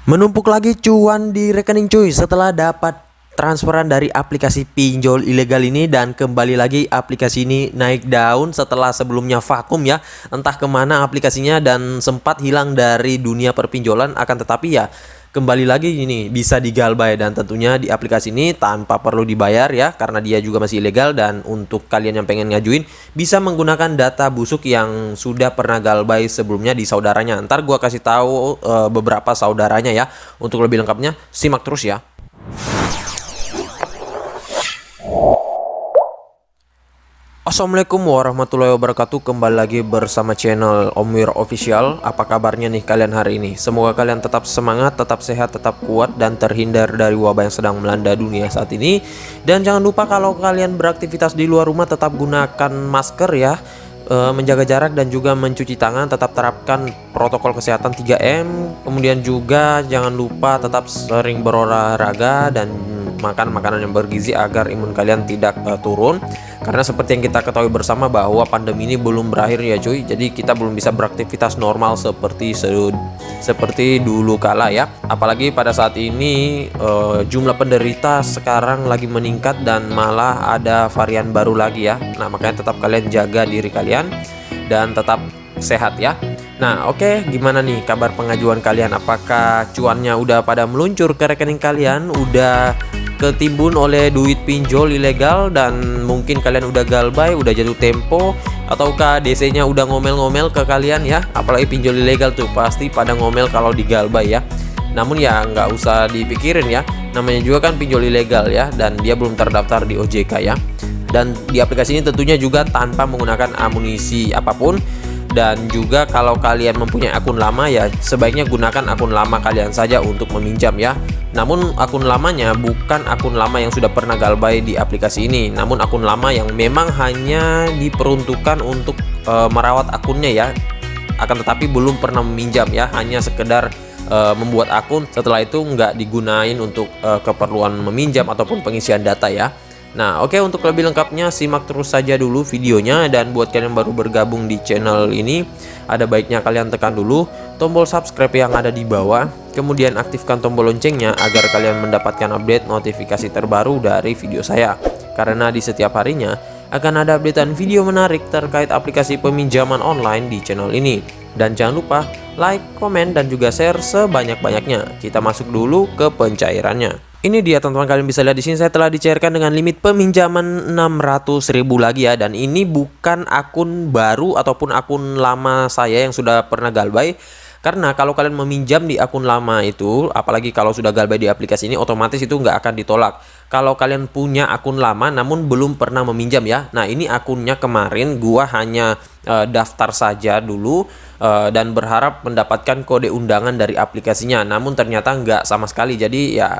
Menumpuk lagi cuan di rekening cuy setelah dapat transferan dari aplikasi pinjol ilegal ini, dan kembali lagi aplikasi ini naik daun setelah sebelumnya vakum ya. Entah kemana aplikasinya dan sempat hilang dari dunia perpinjolan, akan tetapi ya kembali lagi ini bisa digalbay, dan tentunya di aplikasi ini tanpa perlu dibayar ya, karena dia juga masih ilegal. Dan untuk kalian yang pengen ngajuin bisa menggunakan data busuk yang sudah pernah galbay sebelumnya di saudaranya. Ntar gua kasih tahu beberapa saudaranya ya. Untuk lebih lengkapnya simak terus ya. Assalamualaikum warahmatullahi wabarakatuh. Kembali lagi bersama channel Om Wir Official. Apa kabarnya nih kalian hari ini? Semoga kalian tetap semangat, tetap sehat, tetap kuat, dan terhindar dari wabah yang sedang melanda dunia saat ini. Dan jangan lupa kalau kalian beraktivitas di luar rumah tetap gunakan masker ya, menjaga jarak dan juga mencuci tangan. Tetap terapkan protokol kesehatan 3M. Kemudian juga jangan lupa tetap sering berolahraga dan makan makanan yang bergizi agar imun kalian tidak turun. Karena seperti yang kita ketahui bersama bahwa pandemi ini belum berakhir ya cuy. Jadi kita belum bisa beraktivitas normal seperti dulu kala ya. Apalagi pada saat ini jumlah penderita sekarang lagi meningkat dan malah ada varian baru lagi ya. Nah, makanya tetap kalian jaga diri kalian dan tetap sehat ya. Nah, oke, gimana nih kabar pengajuan kalian? Apakah cuannya udah pada meluncur ke rekening kalian? Udah ketimbun oleh duit pinjol ilegal dan mungkin kalian udah galbay, udah jatuh tempo, ataukah DC-nya udah ngomel-ngomel ke kalian ya? Apalagi pinjol ilegal tuh pasti pada ngomel kalau digalbay ya. Namun ya nggak usah dipikirin ya, namanya juga kan pinjol ilegal ya, dan dia belum terdaftar di OJK ya. Dan di aplikasi ini tentunya juga tanpa menggunakan amunisi apapun. Dan juga kalau kalian mempunyai akun lama ya sebaiknya gunakan akun lama kalian saja untuk meminjam ya. Namun akun lamanya bukan akun lama yang sudah pernah galbay di aplikasi ini, namun akun lama yang memang hanya diperuntukkan untuk merawat akunnya ya. Akan tetapi belum pernah meminjam ya, hanya sekedar membuat akun, setelah itu nggak digunain untuk keperluan meminjam ataupun pengisian data ya. Nah, oke, untuk lebih lengkapnya simak terus saja dulu videonya. Dan buat kalian yang baru bergabung di channel ini, ada baiknya kalian tekan dulu tombol subscribe yang ada di bawah, kemudian aktifkan tombol loncengnya agar kalian mendapatkan update notifikasi terbaru dari video saya. Karena di setiap harinya akan ada updatean video menarik terkait aplikasi peminjaman online di channel ini. Dan jangan lupa like, komen, dan juga share sebanyak-banyaknya. Kita masuk dulu ke pencairannya. Ini dia teman-teman, kalian bisa lihat di sini saya telah dicairkan dengan limit peminjaman 600.000 lagi ya. Dan ini bukan akun baru ataupun akun lama saya yang sudah pernah galbay. Karena kalau kalian meminjam di akun lama itu, apalagi kalau sudah galbay di aplikasi ini, otomatis itu nggak akan ditolak. Kalau kalian punya akun lama namun belum pernah meminjam ya. Nah, ini akunnya kemarin gua hanya daftar saja dulu dan berharap mendapatkan kode undangan dari aplikasinya. Namun ternyata nggak sama sekali. Jadi ya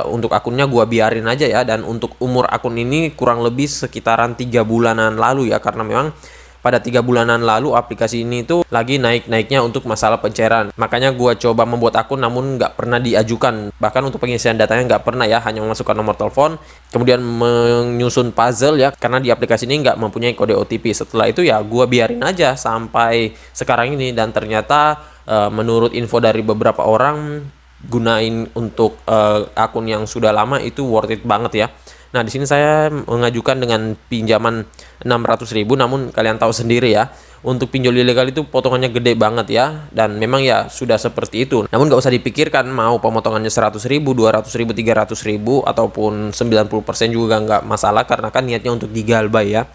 untuk akunnya gua biarin aja ya. Dan untuk umur akun ini kurang lebih sekitaran 3 bulanan lalu ya, karena memang pada 3 bulanan lalu aplikasi ini tuh lagi naik-naiknya untuk masalah pencairan. Makanya gua coba membuat akun namun nggak pernah diajukan. Bahkan untuk pengisian datanya nggak pernah ya, hanya memasukkan nomor telepon, kemudian menyusun puzzle ya, karena di aplikasi ini nggak mempunyai kode OTP. Setelah itu ya gua biarin aja sampai sekarang ini. Dan ternyata menurut info dari beberapa orang, gunain untuk akun yang sudah lama itu worth it banget ya. Nah, di sini saya mengajukan dengan pinjaman 600.000, namun kalian tahu sendiri ya, untuk pinjol ilegal itu potongannya gede banget ya. Dan memang ya sudah seperti itu. Namun nggak usah dipikirkan mau potongannya 100.000, 200.000, 300.000 ataupun 90% juga nggak masalah, karena kan niatnya untuk digalbay ya.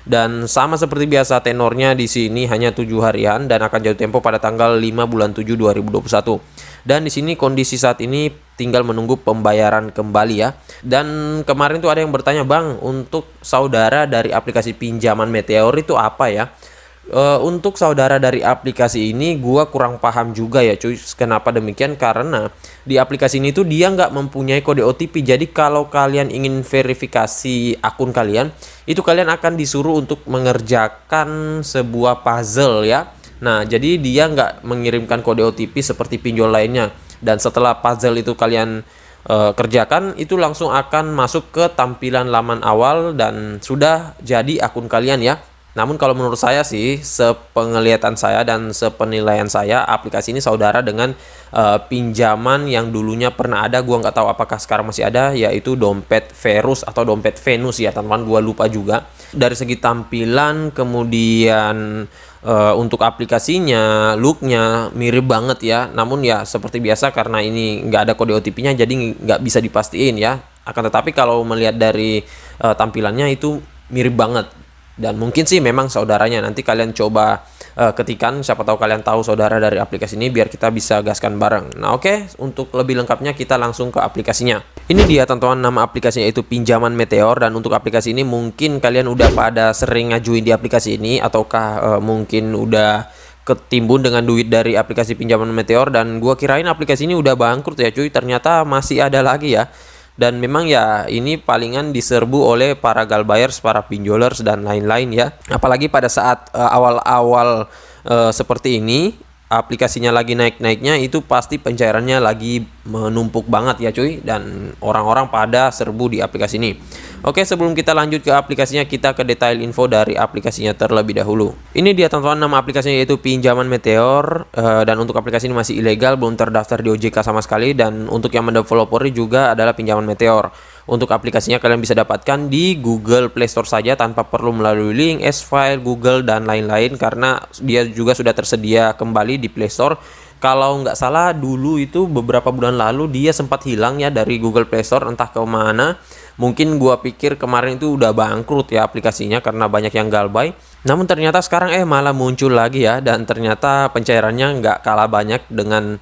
Dan sama seperti biasa, tenornya di sini hanya 7 harian dan akan jatuh tempo pada tanggal 5 bulan 7 2021. Dan di sini kondisi saat ini tinggal menunggu pembayaran kembali ya. Dan kemarin tuh ada yang bertanya, "Bang, untuk saudara dari aplikasi pinjaman Meteor itu apa ya?" Untuk saudara dari aplikasi ini gua kurang paham juga ya cuy. Kenapa demikian? Karena di aplikasi ini tuh dia nggak mempunyai kode OTP. Jadi kalau kalian ingin verifikasi akun kalian, itu kalian akan disuruh untuk mengerjakan sebuah puzzle ya. Nah, jadi dia nggak mengirimkan kode OTP seperti pinjol lainnya. Dan setelah puzzle itu kalian kerjakan, itu langsung akan masuk ke tampilan laman awal dan sudah jadi akun kalian ya. Namun kalau menurut saya sih, sepenglihatan saya dan sepenilaian saya, aplikasi ini saudara dengan pinjaman yang dulunya pernah ada, gua nggak tahu apakah sekarang masih ada, yaitu dompet Verus atau dompet Venus ya teman-teman, gua lupa juga. Dari segi tampilan, kemudian untuk aplikasinya, looknya mirip banget ya. Namun ya seperti biasa karena ini nggak ada kode OTP-nya, jadi nggak bisa dipastiin ya. Akan tetapi kalau melihat dari tampilannya itu mirip banget. Dan mungkin sih memang saudaranya. Nanti kalian coba ketikan, siapa tahu kalian tahu saudara dari aplikasi ini biar kita bisa gaskan bareng. Nah oke, untuk lebih lengkapnya kita langsung ke aplikasinya. Ini dia teman-teman, nama aplikasinya itu Pinjaman Meteor. Dan untuk aplikasi ini mungkin kalian udah pada sering ngajuin di aplikasi ini, ataukah mungkin udah ketimbun dengan duit dari aplikasi Pinjaman Meteor. Dan gua kirain aplikasi ini udah bangkrut ya cuy, ternyata masih ada lagi ya. Dan memang ya ini palingan diserbu oleh para galbayers, para pinjolers dan lain-lain ya. Apalagi pada saat awal-awal seperti ini, aplikasinya lagi naik-naiknya, itu pasti pencairannya lagi menumpuk banget ya cuy. Dan orang-orang pada serbu di aplikasi ini. Oke, sebelum kita lanjut ke aplikasinya, kita ke detail info dari aplikasinya terlebih dahulu. Ini dia teman-teman, nama aplikasinya yaitu Pinjaman Meteor. Dan untuk aplikasi ini masih ilegal, belum terdaftar di OJK sama sekali. Dan untuk yang mendeveloperi juga adalah Pinjaman Meteor. Untuk aplikasinya kalian bisa dapatkan di Google Play Store saja tanpa perlu melalui link, S-File, Google, dan lain-lain. Karena dia juga sudah tersedia kembali di Play Store. Kalau nggak salah dulu itu beberapa bulan lalu dia sempat hilang ya dari Google Play Store, entah kemana. Mungkin gua pikir kemarin itu udah bangkrut ya aplikasinya karena banyak yang galbay. Namun ternyata sekarang malah muncul lagi ya, dan ternyata pencairannya nggak kalah banyak dengan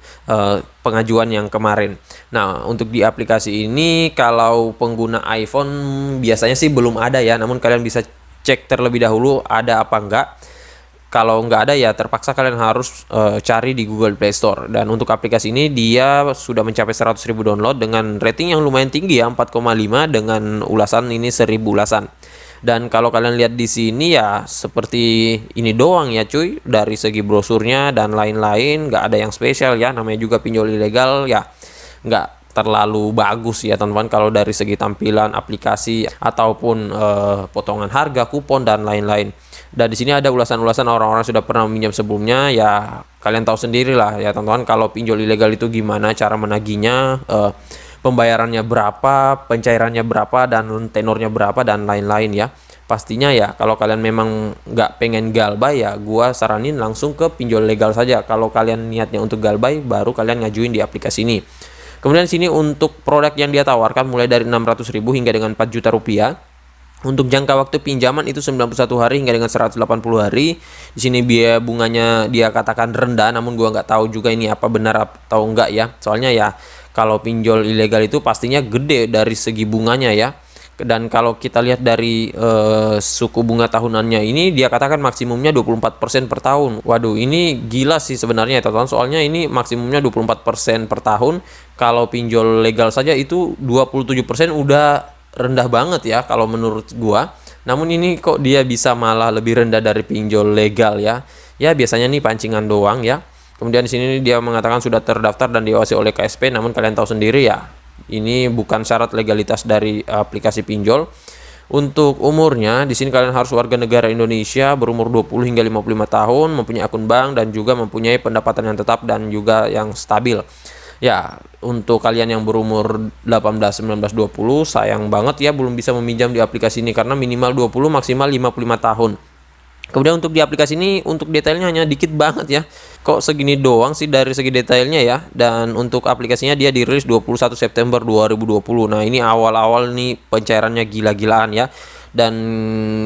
pengajuan yang kemarin. Nah untuk di aplikasi ini kalau pengguna iPhone biasanya sih belum ada ya, namun kalian bisa cek terlebih dahulu ada apa enggak. Kalau nggak ada ya terpaksa kalian harus cari di Google Play Store. Dan untuk aplikasi ini dia sudah mencapai 100.000 download dengan rating yang lumayan tinggi ya, 4,5, dengan ulasan ini 1.000 ulasan. Dan kalau kalian lihat di sini ya seperti ini doang ya cuy, dari segi brosurnya dan lain-lain nggak ada yang spesial ya, namanya juga pinjol ilegal ya, nggak terlalu bagus ya teman-teman kalau dari segi tampilan aplikasi ataupun potongan harga, kupon dan lain-lain. Dan di sini ada ulasan-ulasan orang-orang sudah pernah meminjam sebelumnya ya, kalian tahu sendiri lah ya teman-teman kalau pinjol ilegal itu gimana cara menagihnya, pembayarannya berapa, pencairannya berapa, dan tenornya berapa dan lain-lain ya. Pastinya ya kalau kalian memang nggak pengen galbay ya gua saranin langsung ke pinjol legal saja. Kalau kalian niatnya untuk galbay baru kalian ngajuin di aplikasi ini. Kemudian sini untuk produk yang dia tawarkan mulai dari 600.000 hingga dengan 4 juta rupiah. Untuk jangka waktu pinjaman itu 91 hari hingga dengan 180 hari. Di sini biaya bunganya dia katakan rendah, namun gua nggak tahu juga ini apa benar atau enggak ya. Soalnya ya kalau pinjol ilegal itu pastinya gede dari segi bunganya ya. Dan kalau kita lihat dari suku bunga tahunannya ini dia katakan maksimumnya 24% per tahun. Waduh, ini gila sih sebenarnya ya teman-teman. Soalnya ini maksimumnya 24% per tahun. Kalau pinjol legal saja itu 27% udah rendah banget ya kalau menurut gua. Namun ini kok dia bisa malah lebih rendah dari pinjol legal ya. Ya biasanya nih pancingan doang ya. Kemudian di sini dia mengatakan sudah terdaftar dan diawasi oleh KSP, namun kalian tahu sendiri ya, ini bukan syarat legalitas dari aplikasi pinjol. Untuk umurnya di sini kalian harus warga negara Indonesia berumur 20 hingga 55 tahun, mempunyai akun bank dan juga mempunyai pendapatan yang tetap dan juga yang stabil. Ya, untuk kalian yang berumur 18, 19, 20 sayang banget ya belum bisa meminjam di aplikasi ini karena minimal 20 maksimal 55 tahun. Kemudian untuk di aplikasi ini untuk detailnya hanya dikit banget ya. Kok segini doang sih dari segi detailnya ya. Dan untuk aplikasinya dia dirilis 21 September 2020. Nah, ini awal-awal nih pencairannya gila-gilaan ya. Dan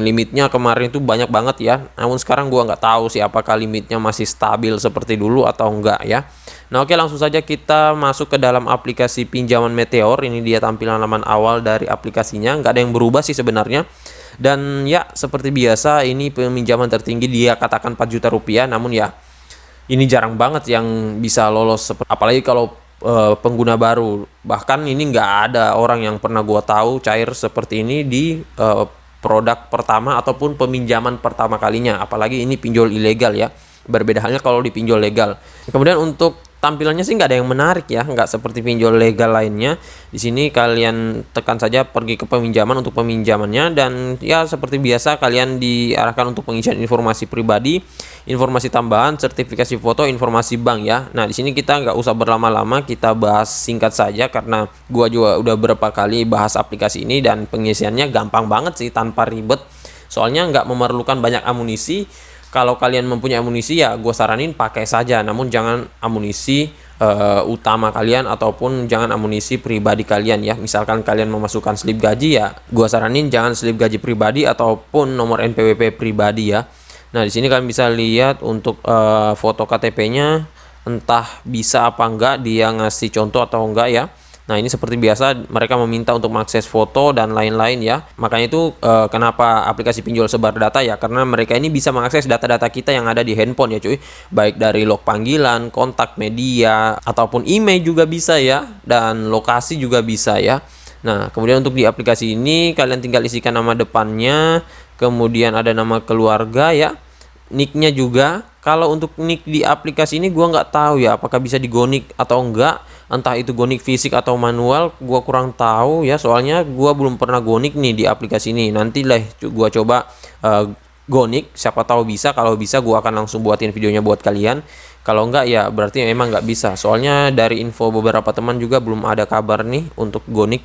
limitnya kemarin itu banyak banget ya. Namun sekarang gua nggak tahu sih apakah limitnya masih stabil seperti dulu atau enggak ya. Nah oke, langsung saja kita masuk ke dalam aplikasi Pinjaman Meteor. Ini dia tampilan halaman awal dari aplikasinya. Nggak ada yang berubah sih sebenarnya. Dan ya seperti biasa ini peminjaman tertinggi dia katakan 4 juta rupiah. Namun ya ini jarang banget yang bisa lolos. Apalagi kalau pengguna baru. Bahkan ini nggak ada orang yang pernah gua tahu cair seperti ini di produk pertama ataupun peminjaman pertama kalinya. Apalagi ini pinjol ilegal ya. Berbeda halnya kalau di pinjol legal. Kemudian untuk tampilannya sih nggak ada yang menarik ya, nggak seperti pinjol legal lainnya. Di sini kalian tekan saja pergi ke peminjaman untuk peminjamannya, dan ya seperti biasa kalian diarahkan untuk pengisian informasi pribadi, informasi tambahan, sertifikasi foto, informasi bank ya. Nah di sini kita nggak usah berlama-lama, kita bahas singkat saja karena gua juga udah berapa kali bahas aplikasi ini dan pengisiannya gampang banget sih, tanpa ribet. Soalnya nggak memerlukan banyak amunisi. Kalau kalian mempunyai amunisi ya gue saranin pakai saja, namun jangan amunisi utama kalian ataupun jangan amunisi pribadi kalian ya. Misalkan kalian memasukkan slip gaji ya gue saranin jangan slip gaji pribadi ataupun nomor NPWP pribadi ya. Nah di sini kalian bisa lihat untuk foto KTP-nya, entah bisa apa enggak, dia ngasih contoh atau enggak ya. Nah ini seperti biasa mereka meminta untuk mengakses foto dan lain-lain ya. Makanya itu kenapa aplikasi pinjol sebar data ya, karena mereka ini bisa mengakses data-data kita yang ada di handphone ya cuy. Baik dari log panggilan, kontak media, ataupun email juga bisa ya. Dan lokasi juga bisa ya. Nah kemudian untuk di aplikasi ini kalian tinggal isikan nama depannya, kemudian ada nama keluarga ya, nicknya juga. Kalau untuk nick di aplikasi ini gua nggak tahu ya apakah bisa digonik atau enggak, entah itu gonik fisik atau manual, gua kurang tahu ya, soalnya gua belum pernah gonik nih di aplikasi ini. Nanti lah gua coba gonik, siapa tahu bisa. Kalau bisa gua akan langsung buatin videonya buat kalian. Kalau enggak ya berarti memang nggak bisa, soalnya dari info beberapa teman juga belum ada kabar nih untuk gonik.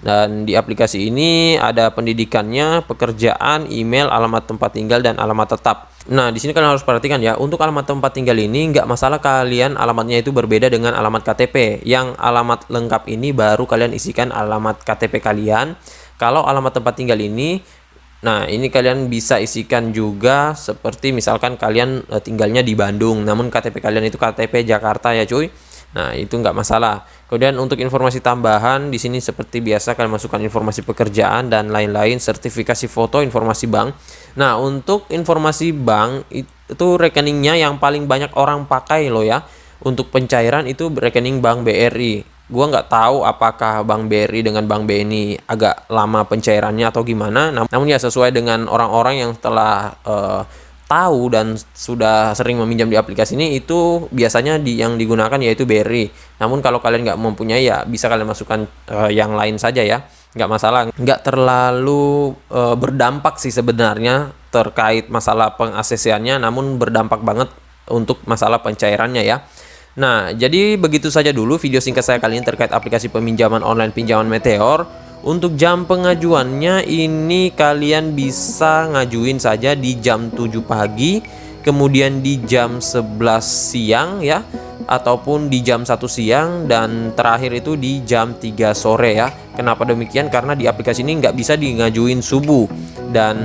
Dan di aplikasi ini ada pendidikannya, pekerjaan, email, alamat tempat tinggal, dan alamat tetap. Nah di sini kalian harus perhatikan ya, untuk alamat tempat tinggal ini nggak masalah kalian alamatnya itu berbeda dengan alamat KTP. Yang alamat lengkap ini baru kalian isikan alamat KTP kalian. Kalau alamat tempat tinggal ini, nah ini kalian bisa isikan juga seperti misalkan kalian tinggalnya di Bandung, namun KTP kalian itu KTP Jakarta ya cuy. Nah itu nggak masalah. Kemudian untuk informasi tambahan di sini seperti biasa kalian masukkan informasi pekerjaan dan lain-lain, sertifikasi foto, informasi bank. Nah untuk informasi bank itu rekeningnya yang paling banyak orang pakai loh ya. Untuk pencairan itu rekening Bank BRI. Gua nggak tahu apakah Bank BRI dengan Bank BNI agak lama pencairannya atau gimana. Namun ya sesuai dengan orang-orang yang telah tahu dan sudah sering meminjam di aplikasi ini, itu biasanya yang digunakan yaitu BRI. Namun kalau kalian nggak mempunyai ya bisa kalian masukkan yang lain saja ya, nggak masalah. Nggak terlalu berdampak sih sebenarnya terkait masalah pengaksesiannya, namun berdampak banget untuk masalah pencairannya ya. Nah jadi begitu saja dulu video singkat saya kali ini terkait aplikasi peminjaman online pinjaman Meteor. Untuk jam pengajuannya ini kalian bisa ngajuin saja di jam 7 pagi, kemudian di jam 11 siang ya, ataupun di jam 1 siang, dan terakhir itu di jam 3 sore ya. Kenapa demikian? Karena di aplikasi ini nggak bisa di ngajuin subuh. Dan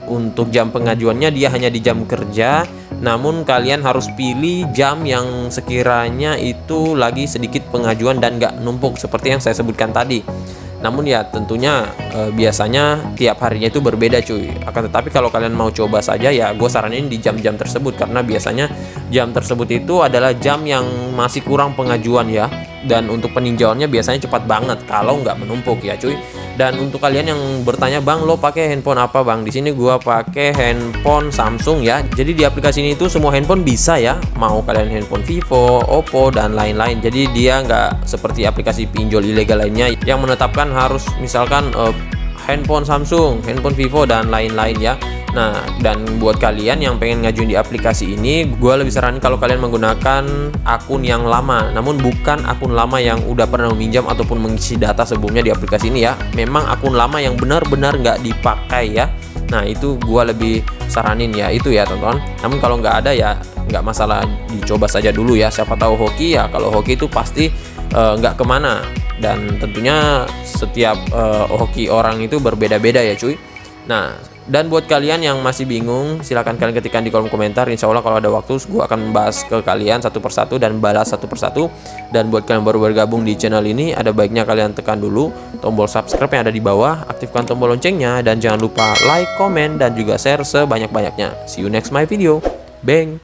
untuk jam pengajuannya dia hanya di jam kerja, namun kalian harus pilih jam yang sekiranya itu lagi sedikit pengajuan dan nggak numpuk seperti yang saya sebutkan tadi. Namun ya tentunya biasanya tiap harinya itu berbeda cuy. Akan tetapi kalau kalian mau coba saja ya gue saranin di jam-jam tersebut, karena biasanya jam tersebut itu adalah jam yang masih kurang pengajuan ya. Dan untuk peninjauannya biasanya cepat banget kalau nggak menumpuk ya cuy. Dan untuk kalian yang bertanya, bang lo pakai handphone apa bang? Di sini gua pakai handphone Samsung ya. Jadi di aplikasi ini tuh semua handphone bisa ya. Mau kalian handphone Vivo, Oppo, dan lain-lain. Jadi dia nggak seperti aplikasi pinjol ilegal lainnya yang menetapkan harus misalkan handphone Samsung, handphone Vivo, dan lain-lain ya. Nah, dan buat kalian yang pengen ngajuin di aplikasi ini, gue lebih saranin kalau kalian menggunakan akun yang lama, namun bukan akun lama yang udah pernah meminjam ataupun mengisi data sebelumnya di aplikasi ini ya. Memang akun lama yang benar-benar nggak dipakai ya. Nah, itu gue lebih saranin ya, itu ya teman-teman. Namun kalau nggak ada ya nggak masalah, dicoba saja dulu ya. Siapa tahu hoki ya, kalau hoki itu pasti nggak kemana. Dan tentunya setiap hoki orang itu berbeda-beda ya cuy. Nah, dan buat kalian yang masih bingung, silahkan kalian ketikkan di kolom komentar. Insya Allah kalau ada waktu gue akan membahas ke kalian satu persatu dan balas satu persatu. Dan buat kalian baru bergabung di channel ini, ada baiknya kalian tekan dulu tombol subscribe yang ada di bawah, aktifkan tombol loncengnya, dan jangan lupa like, komen, dan juga share sebanyak-banyaknya. See you next my video. Bang.